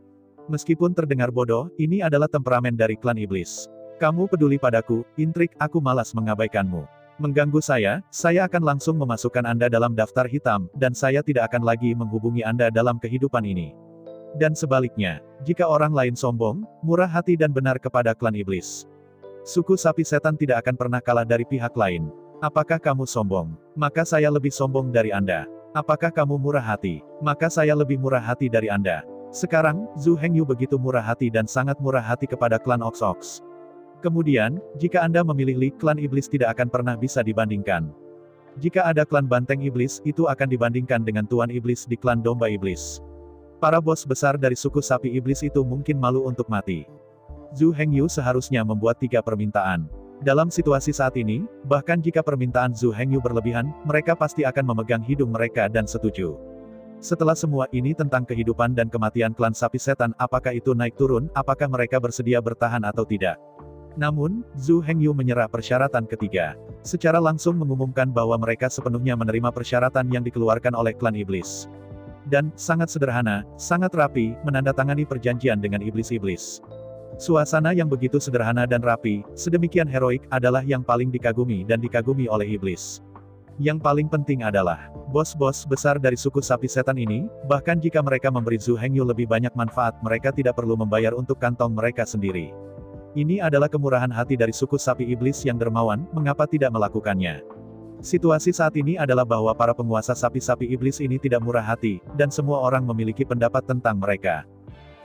Meskipun terdengar bodoh, ini adalah temperamen dari klan iblis. Kamu peduli padaku, intrik, aku malas mengabaikanmu. Mengganggu saya akan langsung memasukkan Anda dalam daftar hitam, dan saya tidak akan lagi menghubungi Anda dalam kehidupan ini. Dan sebaliknya, jika orang lain sombong, murah hati dan benar kepada klan iblis. Suku sapi setan tidak akan pernah kalah dari pihak lain. Apakah kamu sombong? Maka saya lebih sombong dari Anda. Apakah kamu murah hati? Maka saya lebih murah hati dari Anda. Sekarang, Zhu Hengyu begitu murah hati dan sangat murah hati kepada klan Ox Ox. Kemudian, jika Anda memilih Li, klan iblis tidak akan pernah bisa dibandingkan. Jika ada klan banteng iblis, itu akan dibandingkan dengan tuan iblis di klan domba iblis. Para bos besar dari suku sapi iblis itu mungkin malu untuk mati. Zhu Hengyu seharusnya membuat 3 permintaan. Dalam situasi saat ini, bahkan jika permintaan Zhu Hengyu berlebihan, mereka pasti akan memegang hidung mereka dan setuju. Setelah semua ini tentang kehidupan dan kematian klan sapi setan, apakah itu naik turun, apakah mereka bersedia bertahan atau tidak? Namun, Zhu Hengyu menyerah persyaratan ketiga. Secara langsung mengumumkan bahwa mereka sepenuhnya menerima persyaratan yang dikeluarkan oleh klan iblis. Dan, sangat sederhana, sangat rapi, menandatangani perjanjian dengan iblis-iblis. Suasana yang begitu sederhana dan rapi, sedemikian heroik, adalah yang paling dikagumi dan dikagumi oleh iblis. Yang paling penting adalah, bos-bos besar dari suku sapi setan ini, bahkan jika mereka memberi Zhu Hengyu lebih banyak manfaat, mereka tidak perlu membayar untuk kantong mereka sendiri. Ini adalah kemurahan hati dari suku sapi iblis yang dermawan, mengapa tidak melakukannya? Situasi saat ini adalah bahwa para penguasa sapi-sapi iblis ini tidak murah hati, dan semua orang memiliki pendapat tentang mereka.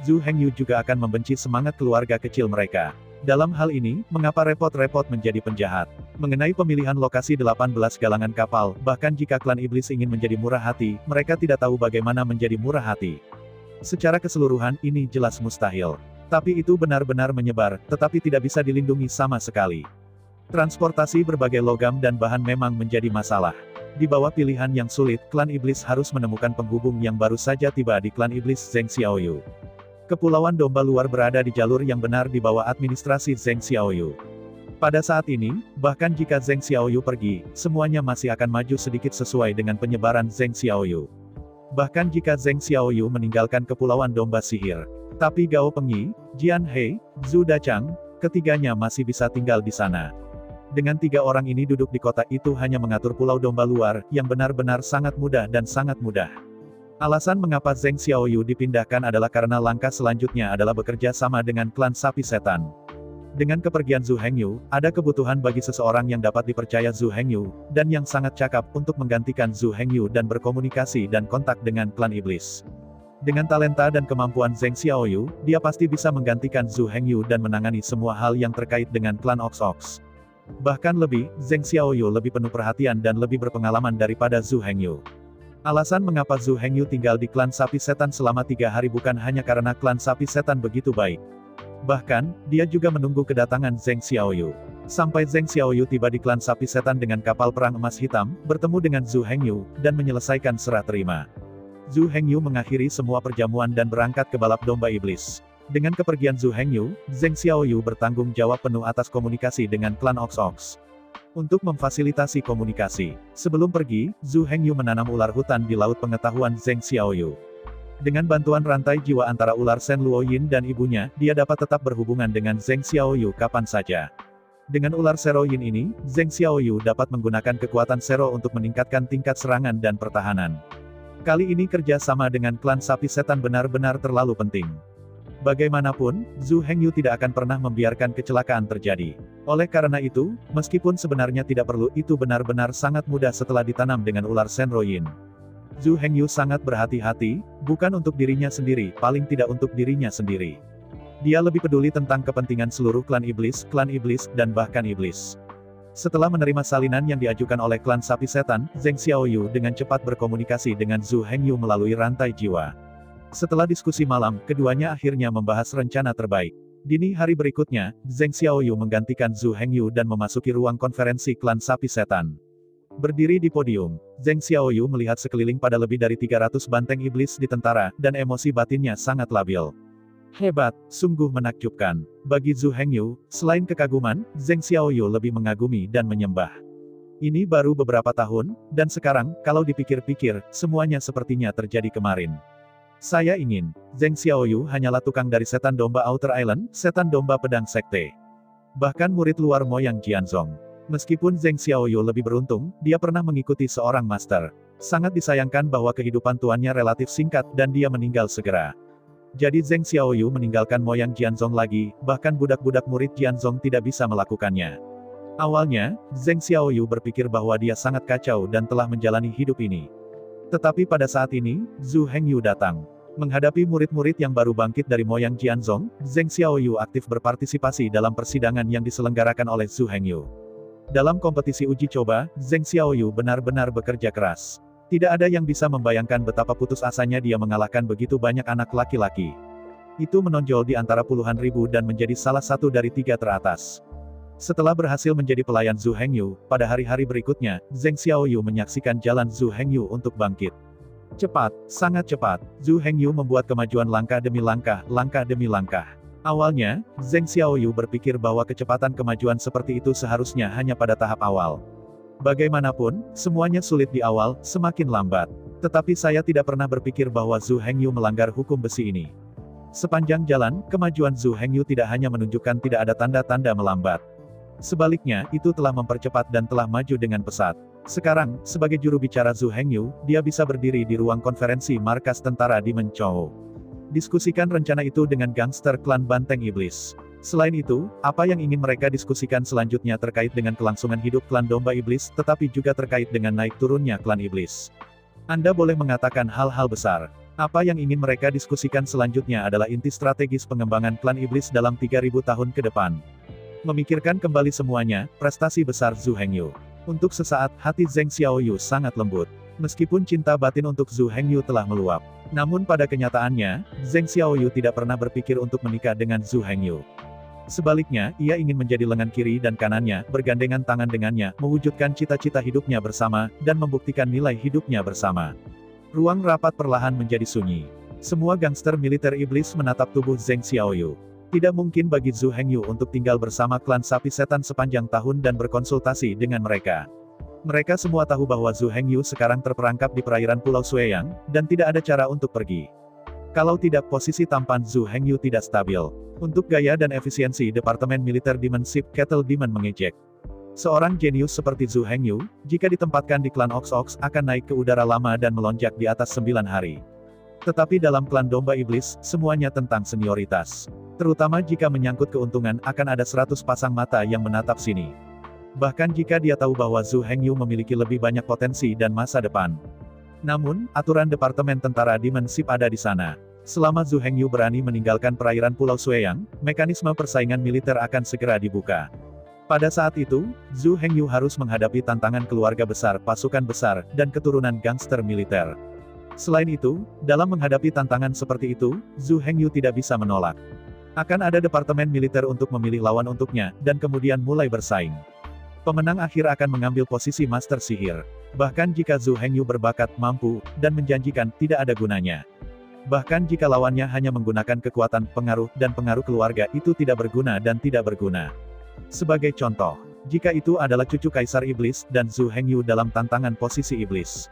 Zhu Hengyu juga akan membenci semangat keluarga kecil mereka. Dalam hal ini, mengapa repot-repot menjadi penjahat? Mengenai pemilihan lokasi 18 galangan kapal, bahkan jika klan iblis ingin menjadi murah hati, mereka tidak tahu bagaimana menjadi murah hati. Secara keseluruhan, ini jelas mustahil. Tapi itu benar-benar menyebar, tetapi tidak bisa dilindungi sama sekali. Transportasi berbagai logam dan bahan memang menjadi masalah. Di bawah pilihan yang sulit, klan iblis harus menemukan penghubung yang baru saja tiba di klan iblis Zheng Xiaoyu. Kepulauan domba luar berada di jalur yang benar di bawah administrasi Zheng Xiaoyu. Pada saat ini, bahkan jika Zheng Xiaoyu pergi, semuanya masih akan maju sedikit sesuai dengan penyebaran Zheng Xiaoyu. Bahkan jika Zheng Xiaoyu meninggalkan kepulauan domba sihir, tapi Gao Pengyi, Jian He, Zhu Dachang, ketiganya masih bisa tinggal di sana. Dengan 3 orang ini duduk di kota itu hanya mengatur pulau domba luar, yang benar-benar sangat mudah dan sangat mudah. Alasan mengapa Zheng Xiaoyu dipindahkan adalah karena langkah selanjutnya adalah bekerja sama dengan klan sapi setan. Dengan kepergian Zhu Hengyu, ada kebutuhan bagi seseorang yang dapat dipercaya Zhu Hengyu, dan yang sangat cakap untuk menggantikan Zhu Hengyu dan berkomunikasi dan kontak dengan klan iblis. Dengan talenta dan kemampuan Zheng Xiaoyu, dia pasti bisa menggantikan Zhu Hengyu dan menangani semua hal yang terkait dengan klan Ox Ox. Bahkan lebih, Zheng Xiaoyu lebih penuh perhatian dan lebih berpengalaman daripada Zhu Hengyu. Alasan mengapa Zhu Hengyu tinggal di klan sapi setan selama 3 hari bukan hanya karena klan sapi setan begitu baik. Bahkan, dia juga menunggu kedatangan Zheng Xiaoyu. Sampai Zheng Xiaoyu tiba di klan sapi setan dengan kapal perang emas hitam, bertemu dengan Zhu Hengyu, dan menyelesaikan serah terima. Zhu Hengyu mengakhiri semua perjamuan dan berangkat ke balap domba iblis. Dengan kepergian Zhu Hengyu, Zheng Xiaoyu bertanggung jawab penuh atas komunikasi dengan klan Ox Ox. Untuk memfasilitasi komunikasi, sebelum pergi, Zhu Hengyu menanam ular hutan di laut pengetahuan Zheng Xiaoyu. Dengan bantuan rantai jiwa antara ular Shen Luoyin dan ibunya, dia dapat tetap berhubungan dengan Zheng Xiaoyu kapan saja. Dengan ular Seroyin ini, Zheng Xiaoyu dapat menggunakan kekuatan Sero untuk meningkatkan tingkat serangan dan pertahanan. Kali ini kerja sama dengan klan sapi setan benar-benar terlalu penting. Bagaimanapun, Zhu Hengyu tidak akan pernah membiarkan kecelakaan terjadi. Oleh karena itu, meskipun sebenarnya tidak perlu, itu benar-benar sangat mudah setelah ditanam dengan ular Shen Royin. Zhu Hengyu sangat berhati-hati, bukan untuk dirinya sendiri, paling tidak untuk dirinya sendiri. Dia lebih peduli tentang kepentingan seluruh klan iblis, dan bahkan iblis. Setelah menerima salinan yang diajukan oleh klan sapi setan, Zheng Xiaoyu dengan cepat berkomunikasi dengan Zhu Hengyu melalui rantai jiwa. Setelah diskusi malam, keduanya akhirnya membahas rencana terbaik. Dini hari berikutnya, Zheng Xiaoyu menggantikan Zhu Hengyu dan memasuki ruang konferensi klan sapi setan. Berdiri di podium, Zheng Xiaoyu melihat sekeliling pada lebih dari 300 banteng iblis di tentara, dan emosi batinnya sangat labil. Hebat, sungguh menakjubkan. Bagi Zhu Hengyu, selain kekaguman, Zheng Xiaoyu lebih mengagumi dan menyembah. Ini baru beberapa tahun, dan sekarang, kalau dipikir-pikir, semuanya sepertinya terjadi kemarin. Saya ingin, Zheng Xiaoyu hanyalah tukang dari setan domba Outer Island, setan domba pedang sekte. Bahkan murid luar Moyang Jianzong. Meskipun Zheng Xiaoyu lebih beruntung, dia pernah mengikuti seorang master. Sangat disayangkan bahwa kehidupan tuannya relatif singkat dan dia meninggal segera. Jadi Zheng Xiaoyu meninggalkan Moyang Jianzong lagi, bahkan budak-budak murid Jianzong tidak bisa melakukannya. Awalnya, Zheng Xiaoyu berpikir bahwa dia sangat kacau dan telah menjalani hidup ini. Tetapi pada saat ini, Zhu Hengyu datang. Menghadapi murid-murid yang baru bangkit dari Moyang Jianzong, Zheng Xiaoyu aktif berpartisipasi dalam persidangan yang diselenggarakan oleh Zhu Hengyu. Dalam kompetisi uji coba, Zheng Xiaoyu benar-benar bekerja keras. Tidak ada yang bisa membayangkan betapa putus asanya dia mengalahkan begitu banyak anak laki-laki. Itu menonjol di antara puluhan ribu dan menjadi salah satu dari 3 teratas. Setelah berhasil menjadi pelayan Zhu Hengyu, pada hari-hari berikutnya, Zheng Xiaoyu menyaksikan jalan Zhu Hengyu untuk bangkit. Cepat, sangat cepat, Zhu Hengyu membuat kemajuan langkah demi langkah demi langkah. Awalnya, Zheng Xiaoyu berpikir bahwa kecepatan kemajuan seperti itu seharusnya hanya pada tahap awal. Bagaimanapun, semuanya sulit di awal, semakin lambat. Tetapi saya tidak pernah berpikir bahwa Zhu Hengyu melanggar hukum besi ini. Sepanjang jalan, kemajuan Zhu Hengyu tidak hanya menunjukkan tidak ada tanda-tanda melambat. Sebaliknya, itu telah mempercepat dan telah maju dengan pesat. Sekarang, sebagai juru bicara Zhu Hengyu, dia bisa berdiri di ruang konferensi markas tentara di Menchou. Diskusikan rencana itu dengan gangster klan Banteng Iblis. Selain itu, apa yang ingin mereka diskusikan selanjutnya terkait dengan kelangsungan hidup klan Domba Iblis, tetapi juga terkait dengan naik turunnya klan Iblis. Anda boleh mengatakan hal-hal besar. Apa yang ingin mereka diskusikan selanjutnya adalah inti strategis pengembangan klan Iblis dalam 3000 tahun ke depan. Memikirkan kembali semuanya, prestasi besar Zhu Hengyu. Untuk sesaat, hati Zheng Xiaoyu sangat lembut. Meskipun cinta batin untuk Zhu Hengyu telah meluap. Namun pada kenyataannya, Zheng Xiaoyu tidak pernah berpikir untuk menikah dengan Zhu Hengyu. Sebaliknya, ia ingin menjadi lengan kiri dan kanannya, bergandengan tangan dengannya, mewujudkan cita-cita hidupnya bersama, dan membuktikan nilai hidupnya bersama. Ruang rapat perlahan menjadi sunyi. Semua gangster militer iblis menatap tubuh Zheng Xiaoyu. Tidak mungkin bagi Zhu Hengyu untuk tinggal bersama klan sapi setan sepanjang tahun dan berkonsultasi dengan mereka. Mereka semua tahu bahwa Zhu Hengyu sekarang terperangkap di perairan Pulau Sueyang, dan tidak ada cara untuk pergi. Kalau tidak, posisi tampan Zhu Hengyu tidak stabil. Untuk gaya dan efisiensi Departemen Militer Demon Ship Kettle Demon mengejek. Seorang jenius seperti Zhu Hengyu, jika ditempatkan di klan Ox-Ox, akan naik ke udara lama dan melonjak di atas 9 hari. Tetapi dalam klan Domba Iblis, semuanya tentang senioritas. Terutama jika menyangkut keuntungan, akan ada 100 pasang mata yang menatap sini. Bahkan jika dia tahu bahwa Zhu Hengyu memiliki lebih banyak potensi dan masa depan. Namun, aturan Departemen Tentara Demon Ship ada di sana. Selama Zhu Hengyu berani meninggalkan perairan Pulau Sueyang, mekanisme persaingan militer akan segera dibuka. Pada saat itu, Zhu Hengyu harus menghadapi tantangan keluarga besar, pasukan besar, dan keturunan gangster militer. Selain itu, dalam menghadapi tantangan seperti itu, Zhu Hengyu tidak bisa menolak. Akan ada departemen militer untuk memilih lawan untuknya, dan kemudian mulai bersaing. Pemenang akhir akan mengambil posisi master sihir. Bahkan jika Zhu Hengyu berbakat, mampu, dan menjanjikan, tidak ada gunanya. Bahkan jika lawannya hanya menggunakan kekuatan, pengaruh, dan pengaruh keluarga, itu tidak berguna dan tidak berguna. Sebagai contoh, jika itu adalah cucu Kaisar Iblis, dan Zhu Hengyu dalam tantangan posisi Iblis.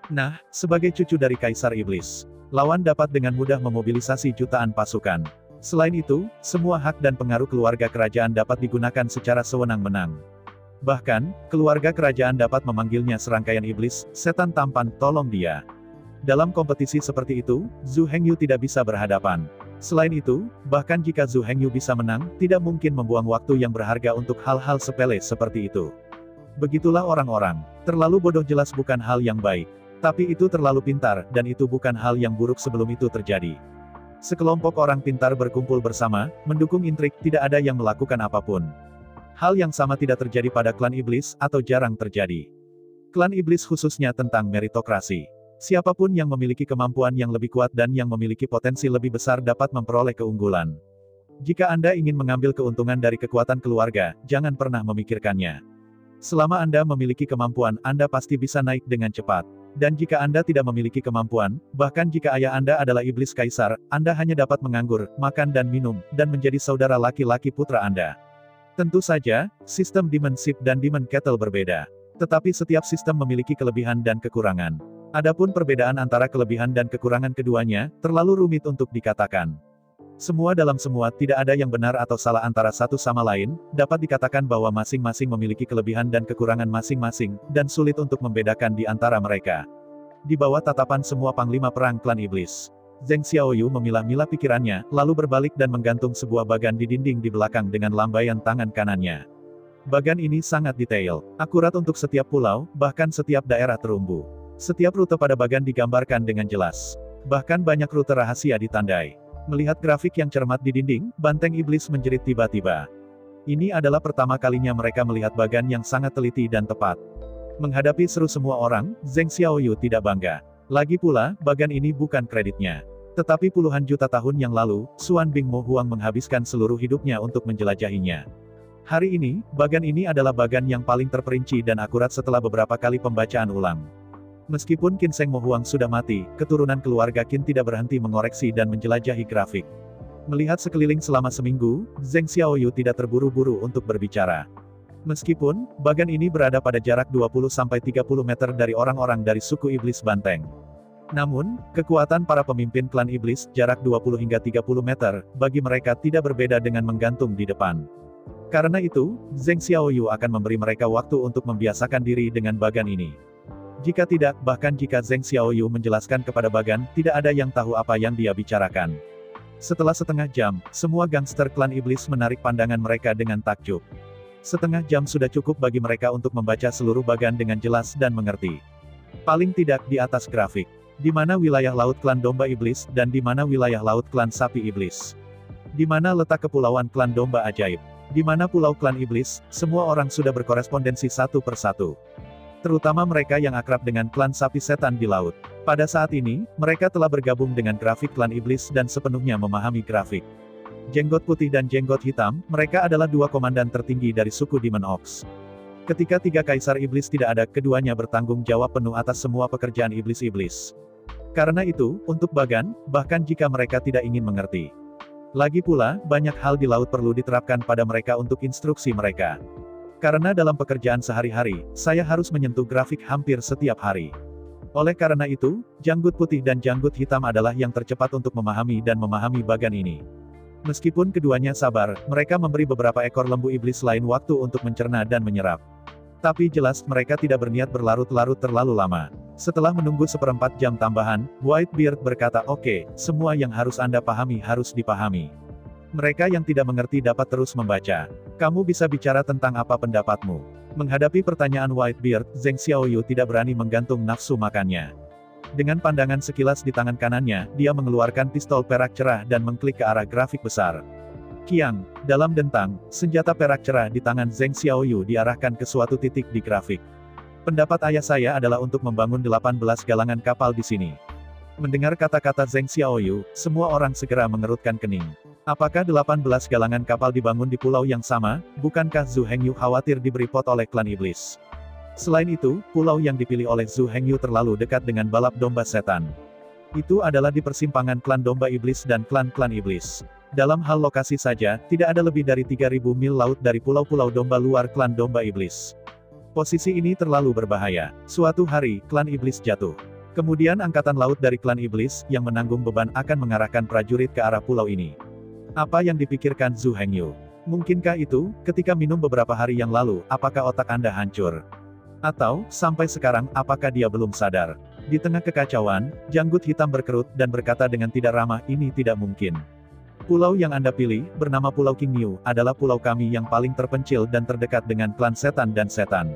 Nah, sebagai cucu dari Kaisar Iblis, lawan dapat dengan mudah memobilisasi jutaan pasukan. Selain itu, semua hak dan pengaruh keluarga kerajaan dapat digunakan secara sewenang-wenang. Bahkan, keluarga kerajaan dapat memanggilnya serangkaian iblis, setan tampan, tolong dia. Dalam kompetisi seperti itu, Zhu Hengyu tidak bisa berhadapan. Selain itu, bahkan jika Zhu Hengyu bisa menang, tidak mungkin membuang waktu yang berharga untuk hal-hal sepele seperti itu. Begitulah orang-orang. Terlalu bodoh jelas bukan hal yang baik. Tapi itu terlalu pintar, dan itu bukan hal yang buruk sebelum itu terjadi. Sekelompok orang pintar berkumpul bersama, mendukung intrik, tidak ada yang melakukan apapun. Hal yang sama tidak terjadi pada klan iblis, atau jarang terjadi. Klan iblis khususnya tentang meritokrasi. Siapapun yang memiliki kemampuan yang lebih kuat dan yang memiliki potensi lebih besar dapat memperoleh keunggulan. Jika Anda ingin mengambil keuntungan dari kekuatan keluarga, jangan pernah memikirkannya. Selama Anda memiliki kemampuan, Anda pasti bisa naik dengan cepat. Dan jika Anda tidak memiliki kemampuan, bahkan jika ayah Anda adalah iblis kaisar, Anda hanya dapat menganggur, makan dan minum, dan menjadi saudara laki-laki putra Anda. Tentu saja, sistem Demon Ship dan Demon Kettle berbeda. Tetapi setiap sistem memiliki kelebihan dan kekurangan. Adapun perbedaan antara kelebihan dan kekurangan keduanya, terlalu rumit untuk dikatakan. Semua dalam semua, tidak ada yang benar atau salah antara satu sama lain, dapat dikatakan bahwa masing-masing memiliki kelebihan dan kekurangan masing-masing, dan sulit untuk membedakan di antara mereka. Di bawah tatapan semua panglima perang klan iblis, Zheng Xiaoyu memilah-milah pikirannya, lalu berbalik dan menggantung sebuah bagan di dinding di belakang dengan lambaian tangan kanannya. bagan ini sangat detail, akurat untuk setiap pulau, bahkan setiap daerah terumbu. Setiap rute pada bagan digambarkan dengan jelas. Bahkan banyak rute rahasia ditandai. Melihat grafik yang cermat di dinding, Banteng Iblis menjerit tiba-tiba. Ini adalah pertama kalinya mereka melihat bagan yang sangat teliti dan tepat. Menghadapi seru semua orang, Zheng Xiaoyu tidak bangga. Lagi pula, bagan ini bukan kreditnya. Tetapi puluhan juta tahun yang lalu, Xuan Bing Mo Huang menghabiskan seluruh hidupnya untuk menjelajahinya. Hari ini, bagan ini adalah bagan yang paling terperinci dan akurat setelah beberapa kali pembacaan ulang. Meskipun Qin Sheng Mo Huang sudah mati, keturunan keluarga Qin tidak berhenti mengoreksi dan menjelajahi grafik. Melihat sekeliling selama seminggu, Zheng Xiaoyu tidak terburu-buru untuk berbicara. Meskipun, bagan ini berada pada jarak 20-30 meter dari orang-orang dari suku Iblis Banteng. Namun, kekuatan para pemimpin klan iblis, jarak 20 hingga 30 meter, bagi mereka tidak berbeda dengan menggantung di depan. Karena itu, Zheng Xiaoyu akan memberi mereka waktu untuk membiasakan diri dengan bagan ini. Jika tidak, bahkan jika Zheng Xiaoyu menjelaskan kepada bagan, tidak ada yang tahu apa yang dia bicarakan. Setelah setengah jam, semua gangster klan iblis menarik pandangan mereka dengan takjub. Setengah jam sudah cukup bagi mereka untuk membaca seluruh bagan dengan jelas dan mengerti. Paling tidak di atas grafik. Di mana wilayah laut klan domba iblis, dan di mana wilayah laut klan sapi iblis. Di mana letak kepulauan klan domba ajaib. Di mana pulau klan iblis, semua orang sudah berkorespondensi satu persatu. Terutama mereka yang akrab dengan klan sapi setan di laut. Pada saat ini, mereka telah bergabung dengan grafik klan iblis dan sepenuhnya memahami grafik. Jenggot putih dan jenggot hitam, mereka adalah dua komandan tertinggi dari suku Demon Ox. Ketika tiga kaisar iblis tidak ada, keduanya bertanggung jawab penuh atas semua pekerjaan iblis-iblis. Karena itu, untuk bagan, bahkan jika mereka tidak ingin mengerti. Lagi pula, banyak hal di laut perlu diterapkan pada mereka untuk instruksi mereka. Karena dalam pekerjaan sehari-hari, saya harus menyentuh grafik hampir setiap hari. Oleh karena itu, janggut putih dan janggut hitam adalah yang tercepat untuk memahami dan memahami bagan ini. Meskipun keduanya sabar, mereka memberi beberapa ekor lembu iblis lain waktu untuk mencerna dan menyerap. Tapi jelas, mereka tidak berniat berlarut-larut terlalu lama. Setelah menunggu seperempat jam tambahan, Whitebeard berkata, "Oke, semua yang harus Anda pahami harus dipahami. Mereka yang tidak mengerti dapat terus membaca. Kamu bisa bicara tentang apa pendapatmu?" Menghadapi pertanyaan Whitebeard, Zheng Xiaoyu tidak berani menggantung nafsu makannya. Dengan pandangan sekilas di tangan kanannya, dia mengeluarkan pistol perak cerah dan mengklik ke arah grafik besar. Kiang, dalam dentang, senjata perak cerah di tangan Zheng Xiaoyu diarahkan ke suatu titik di grafik. Pendapat ayah saya adalah untuk membangun 18 galangan kapal di sini. Mendengar kata-kata Zheng Xiaoyu, semua orang segera mengerutkan kening. Apakah 18 galangan kapal dibangun di pulau yang sama? Bukankah Zhu Hengyu khawatir diberi pot oleh klan iblis? Selain itu, pulau yang dipilih oleh Zhu Hengyu terlalu dekat dengan balap domba setan. Itu adalah di persimpangan klan domba iblis dan klan-klan iblis. Dalam hal lokasi saja, tidak ada lebih dari 3.000 mil laut dari pulau-pulau domba luar klan domba iblis. Posisi ini terlalu berbahaya. Suatu hari, klan iblis jatuh. Kemudian angkatan laut dari klan iblis, yang menanggung beban akan mengarahkan prajurit ke arah pulau ini. Apa yang dipikirkan Zhu Hengyu? Mungkinkah itu, ketika minum beberapa hari yang lalu, apakah otak Anda hancur? Atau, sampai sekarang, apakah dia belum sadar? Di tengah kekacauan, janggut hitam berkerut dan berkata dengan tidak ramah, "Ini tidak mungkin. Pulau yang Anda pilih, bernama Pulau King New, adalah pulau kami yang paling terpencil dan terdekat dengan klan setan dan setan.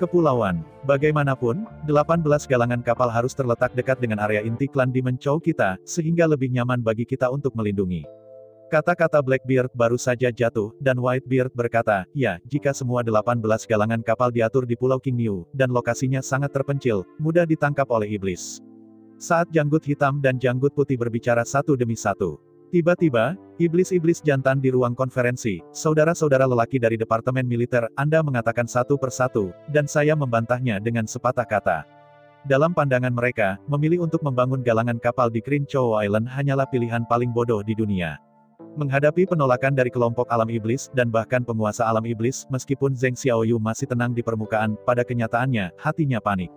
Kepulauan. Bagaimanapun, 18 galangan kapal harus terletak dekat dengan area inti klan Demon Chow kita, sehingga lebih nyaman bagi kita untuk melindungi." Kata-kata Blackbeard baru saja jatuh, dan Whitebeard berkata, "Ya, jika semua 18 galangan kapal diatur di Pulau King New, dan lokasinya sangat terpencil, mudah ditangkap oleh iblis." Saat janggut hitam dan janggut putih berbicara satu demi satu. Tiba-tiba, iblis-iblis jantan di ruang konferensi, "Saudara-saudara lelaki dari Departemen Militer, Anda mengatakan satu persatu, dan saya membantahnya dengan sepatah kata." Dalam pandangan mereka, memilih untuk membangun galangan kapal di Green Chow Island hanyalah pilihan paling bodoh di dunia. Menghadapi penolakan dari kelompok alam iblis, dan bahkan penguasa alam iblis, meskipun Zheng Xiaoyu masih tenang di permukaan, pada kenyataannya, hatinya panik.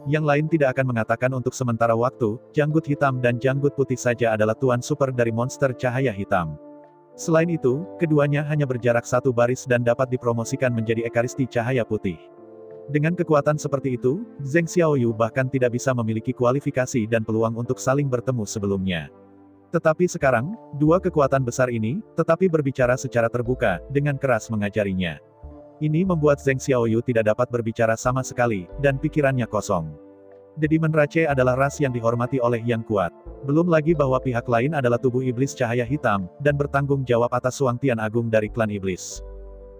Yang lain tidak akan mengatakan untuk sementara waktu, janggut hitam dan janggut putih saja adalah tuan super dari monster cahaya hitam. Selain itu, keduanya hanya berjarak satu baris dan dapat dipromosikan menjadi ekaristi cahaya putih. Dengan kekuatan seperti itu, Zheng Xiaoyu bahkan tidak bisa memiliki kualifikasi dan peluang untuk saling bertemu sebelumnya. Tetapi sekarang, dua kekuatan besar ini, tetapi berbicara secara terbuka, dengan keras mengajarinya. Ini membuat Zheng Xiaoyu tidak dapat berbicara sama sekali, dan pikirannya kosong. The Demon Rache adalah ras yang dihormati oleh yang kuat. Belum lagi bahwa pihak lain adalah tubuh iblis cahaya hitam, dan bertanggung jawab atas Suangtian Agung dari klan iblis.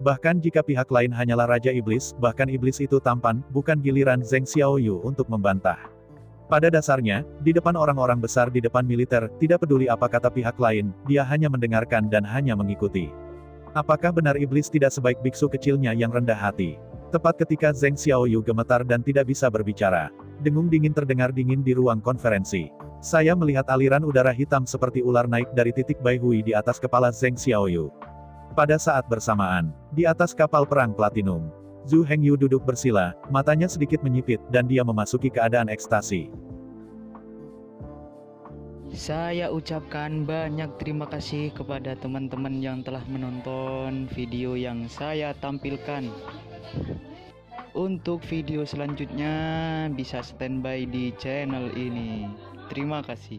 Bahkan jika pihak lain hanyalah Raja Iblis, bahkan iblis itu tampan, bukan giliran Zheng Xiaoyu untuk membantah. Pada dasarnya, di depan orang-orang besar di depan militer, tidak peduli apa kata pihak lain, dia hanya mendengarkan dan hanya mengikuti. Apakah benar iblis tidak sebaik biksu kecilnya yang rendah hati? Tepat ketika Zheng Xiaoyu gemetar dan tidak bisa berbicara, dengung dingin terdengar dingin di ruang konferensi. Saya melihat aliran udara hitam seperti ular naik dari titik Bai Hui di atas kepala Zheng Xiaoyu. Pada saat bersamaan, di atas kapal perang Platinum, Zhu Hengyu duduk bersila, matanya sedikit menyipit, dan dia memasuki keadaan ekstasi. Saya ucapkan banyak terima kasih kepada teman-teman yang telah menonton video yang saya tampilkan. Untuk video selanjutnya bisa standby di channel ini. Terima kasih.